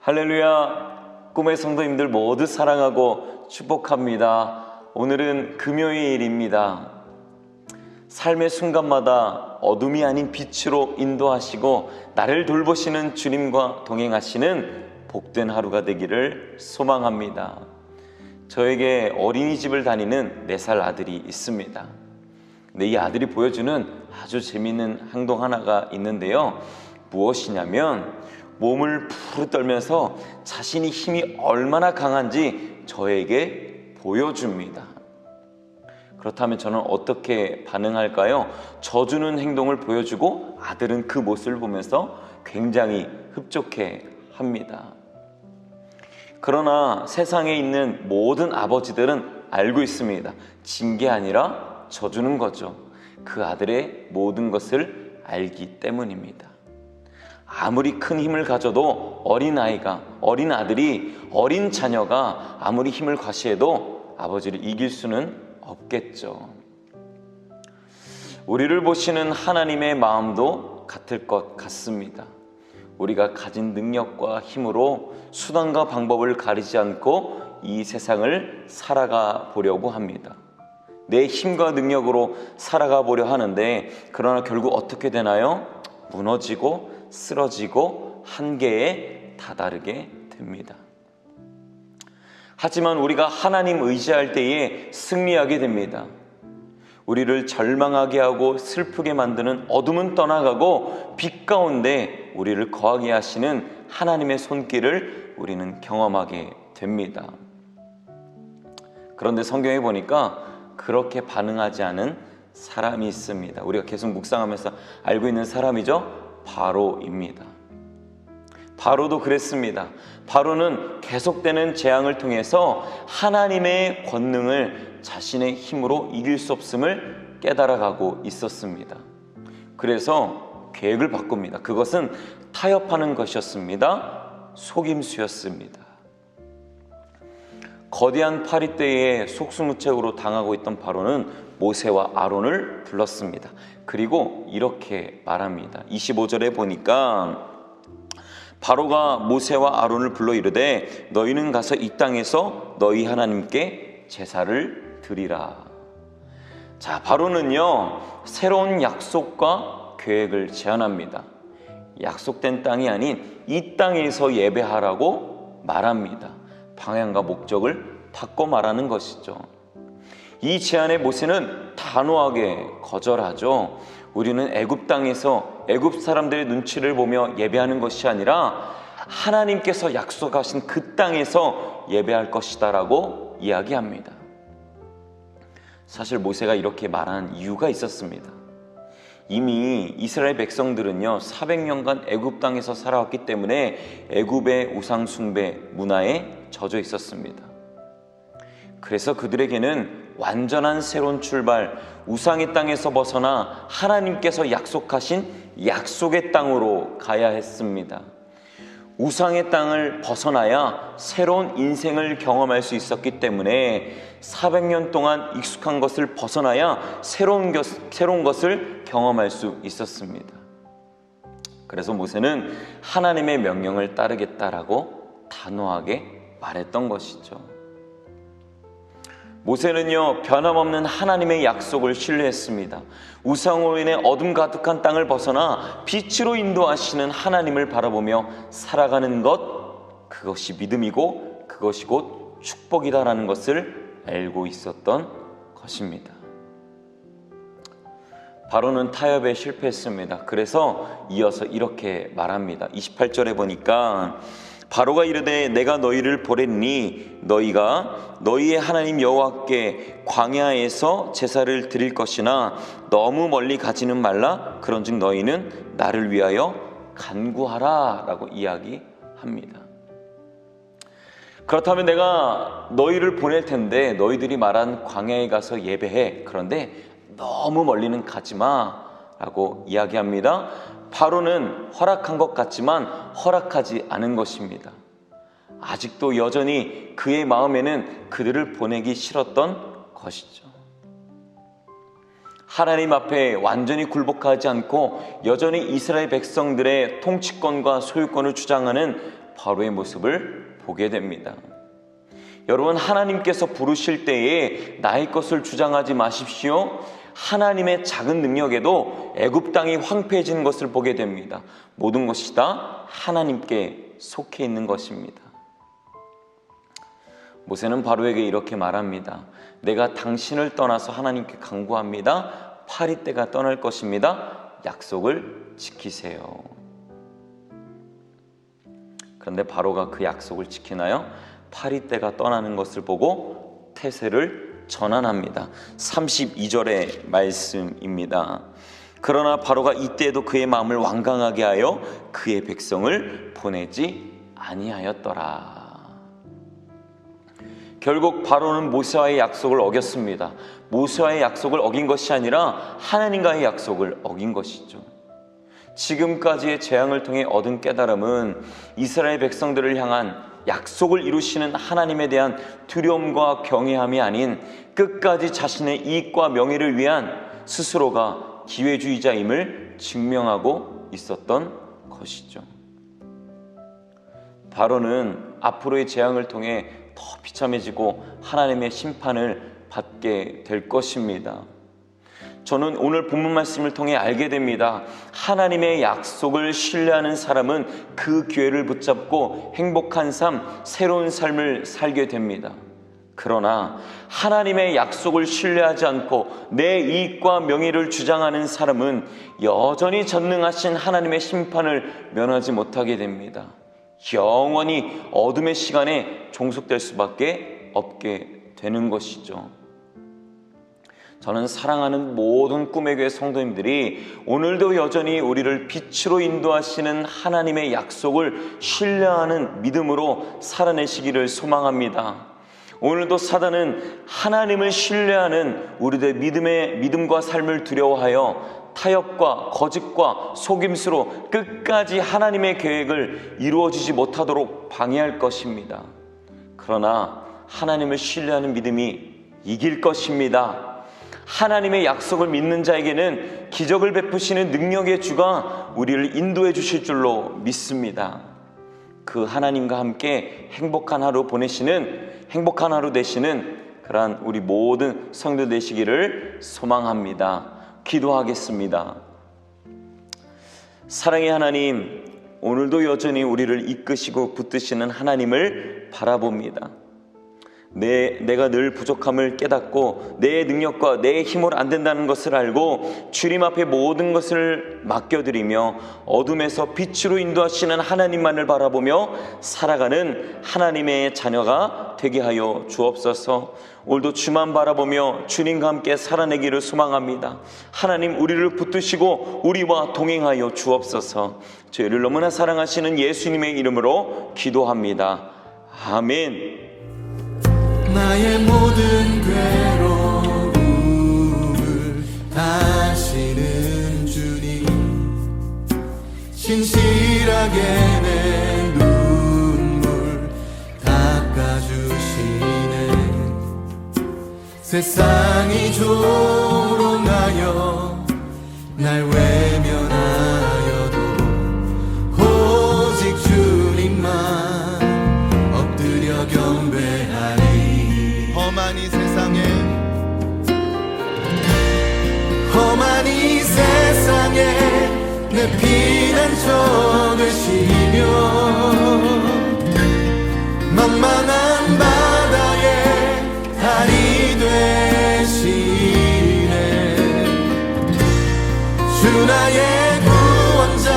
할렐루야. 꿈의 성도님들 모두 사랑하고 축복합니다. 오늘은 금요일입니다. 삶의 순간마다 어둠이 아닌 빛으로 인도하시고 나를 돌보시는 주님과 동행하시는 복된 하루가 되기를 소망합니다. 저에게 어린이집을 다니는 4살 아들이 있습니다. 근데 이 아들이 보여주는 아주 재미있는 행동 하나가 있는데요. 무엇이냐면 몸을 부르 떨면서 자신이 힘이 얼마나 강한지 저에게 보여줍니다. 그렇다면 저는 어떻게 반응할까요? 져주는 행동을 보여주고 아들은 그 모습을 보면서 굉장히 흡족해 합니다. 그러나 세상에 있는 모든 아버지들은 알고 있습니다. 진 게 아니라 져주는 거죠. 그 아들의 모든 것을 알기 때문입니다. 아무리 큰 힘을 가져도 어린 아들이, 어린 자녀가 아무리 힘을 과시해도 아버지를 이길 수는 없겠죠. 우리를 보시는 하나님의 마음도 같을 것 같습니다. 우리가 가진 능력과 힘으로 수단과 방법을 가리지 않고 이 세상을 살아가 보려고 합니다. 내 힘과 능력으로 살아가 보려 하는데, 그러나 결국 어떻게 되나요? 무너지고 쓰러지고 한계에 다다르게 됩니다. 하지만 우리가 하나님 의지할 때에 승리하게 됩니다. 우리를 절망하게 하고 슬프게 만드는 어둠은 떠나가고 빛 가운데 우리를 거하게 하시는 하나님의 손길을 우리는 경험하게 됩니다. 그런데 성경에 보니까 그렇게 반응하지 않은 사람이 있습니다. 우리가 계속 묵상하면서 알고 있는 사람이죠. 바로입니다. 바로도 그랬습니다. 바로는 계속되는 재앙을 통해서 하나님의 권능을 자신의 힘으로 이길 수 없음을 깨달아가고 있었습니다. 그래서 계획을 바꿉니다. 그것은 타협하는 것이었습니다. 속임수였습니다. 거대한 파리떼에 속수무책으로 당하고 있던 바로는 모세와 아론을 불렀습니다. 그리고 이렇게 말합니다. 25절에 보니까 바로가 모세와 아론을 불러 이르되 너희는 가서 이 땅에서 너희 하나님께 제사를 드리라. 자, 바로는요 새로운 약속과 계획을 제안합니다. 약속된 땅이 아닌 이 땅에서 예배하라고 말합니다. 방향과 목적을 바꿔 말하는 것이죠. 이 제안에 모세는 단호하게 거절하죠. 우리는 애굽 땅에서 애굽 사람들의 눈치를 보며 예배하는 것이 아니라 하나님께서 약속하신 그 땅에서 예배할 것이다 라고 이야기합니다. 사실 모세가 이렇게 말한 이유가 있었습니다. 이미 이스라엘 백성들은요 400년간 애굽 땅에서 살아왔기 때문에 애굽의 우상 숭배 문화에 젖어 있었습니다. 그래서 그들에게는 완전한 새로운 출발, 우상의 땅에서 벗어나 하나님께서 약속하신 약속의 땅으로 가야 했습니다. 우상의 땅을 벗어나야 새로운 인생을 경험할 수 있었기 때문에 400년 동안 익숙한 것을 벗어나야 새로운 것을 경험할 수 있었습니다. 그래서 모세는 하나님의 명령을 따르겠다라고 단호하게 말했던 것이죠. 모세는요 변함없는 하나님의 약속을 신뢰했습니다. 우상으로 인해 어둠 가득한 땅을 벗어나 빛으로 인도하시는 하나님을 바라보며 살아가는 것, 그것이 믿음이고 그것이 곧 축복이다라는 것을 알고 있었던 것입니다. 바로는 타협에 실패했습니다. 그래서 이어서 이렇게 말합니다. 28절에 보니까 바로가 이르되 내가 너희를 보냈니 너희가 너희의 하나님 여호와께 광야에서 제사를 드릴 것이나 너무 멀리 가지는 말라. 그런즉 너희는 나를 위하여 간구하라 라고 이야기합니다. 그렇다면 내가 너희를 보낼 텐데 너희들이 말한 광야에 가서 예배해. 그런데 너무 멀리는 가지 마 라고 이야기합니다. 바로는 허락한 것 같지만 허락하지 않은 것입니다. 아직도 여전히 그의 마음에는 그들을 보내기 싫었던 것이죠. 하나님 앞에 완전히 굴복하지 않고 여전히 이스라엘 백성들의 통치권과 소유권을 주장하는 바로의 모습을 보게 됩니다. 여러분, 하나님께서 부르실 때에 나의 것을 주장하지 마십시오. 하나님의 작은 능력에도 애굽 땅이 황폐해지는 것을 보게 됩니다. 모든 것이 다 하나님께 속해 있는 것입니다. 모세는 바로에게 이렇게 말합니다. 내가 당신을 떠나서 하나님께 간구합니다. 파리떼가 떠날 것입니다. 약속을 지키세요. 그런데 바로가 그 약속을 지키나요? 파리떼가 떠나는 것을 보고 태세를 전환합니다. 32절의 말씀입니다. 그러나 바로가 이때에도 그의 마음을 완강하게 하여 그의 백성을 보내지 아니하였더라. 결국 바로는 모세와의 약속을 어겼습니다. 모세와의 약속을 어긴 것이 아니라 하나님과의 약속을 어긴 것이죠. 지금까지의 재앙을 통해 얻은 깨달음은 이스라엘 백성들을 향한 약속을 이루시는 하나님에 대한 두려움과 경외함이 아닌 끝까지 자신의 이익과 명예를 위한 스스로가 기회주의자임을 증명하고 있었던 것이죠. 바로는 앞으로의 재앙을 통해 더 비참해지고 하나님의 심판을 받게 될 것입니다. 저는 오늘 본문 말씀을 통해 알게 됩니다. 하나님의 약속을 신뢰하는 사람은 그 기회를 붙잡고 행복한 삶, 새로운 삶을 살게 됩니다. 그러나 하나님의 약속을 신뢰하지 않고 내 이익과 명예를 주장하는 사람은 여전히 전능하신 하나님의 심판을 면하지 못하게 됩니다. 영원히 어둠의 시간에 종속될 수밖에 없게 되는 것이죠. 저는 사랑하는 모든 꿈의 교회 성도님들이 오늘도 여전히 우리를 빛으로 인도하시는 하나님의 약속을 신뢰하는 믿음으로 살아내시기를 소망합니다. 오늘도 사단은 하나님을 신뢰하는 우리들의 믿음과 삶을 두려워하여 타협과 거짓과 속임수로 끝까지 하나님의 계획을 이루어지지 못하도록 방해할 것입니다. 그러나 하나님을 신뢰하는 믿음이 이길 것입니다. 하나님의 약속을 믿는 자에게는 기적을 베푸시는 능력의 주가 우리를 인도해 주실 줄로 믿습니다. 그 하나님과 함께 행복한 하루 되시는 그러한 우리 모든 성도 되시기를 소망합니다. 기도하겠습니다. 사랑의 하나님, 오늘도 여전히 우리를 이끄시고 붙드시는 하나님을 바라봅니다. 내가 늘 부족함을 깨닫고 내 능력과 내 힘으로 안 된다는 것을 알고 주님 앞에 모든 것을 맡겨드리며 어둠에서 빛으로 인도하시는 하나님만을 바라보며 살아가는 하나님의 자녀가 되게 하여 주옵소서. 오늘도 주만 바라보며 주님과 함께 살아내기를 소망합니다. 하나님, 우리를 붙드시고 우리와 동행하여 주옵소서. 저희를 너무나 사랑하시는 예수님의 이름으로 기도합니다. 아멘. 나의 모든 괴로움을 다시는 주님, 진실하게 내 눈물 닦아주시네. 세상이 조롱하여 날 외면하여도 오직 주님만 엎드려 경배하리. 험한 이 세상에 내 피난처 되시며 만만한 바다에 달이 되시네. 주 나의 구원자,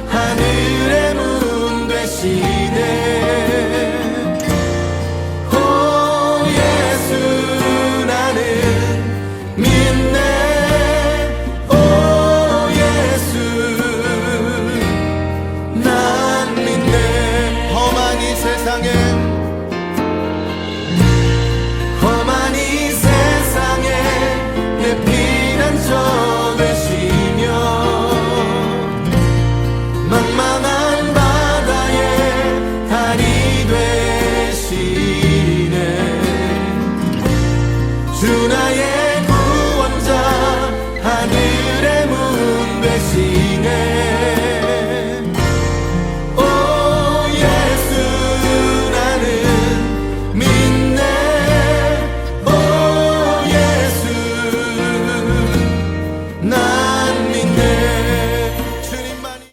하늘의 문 되시네.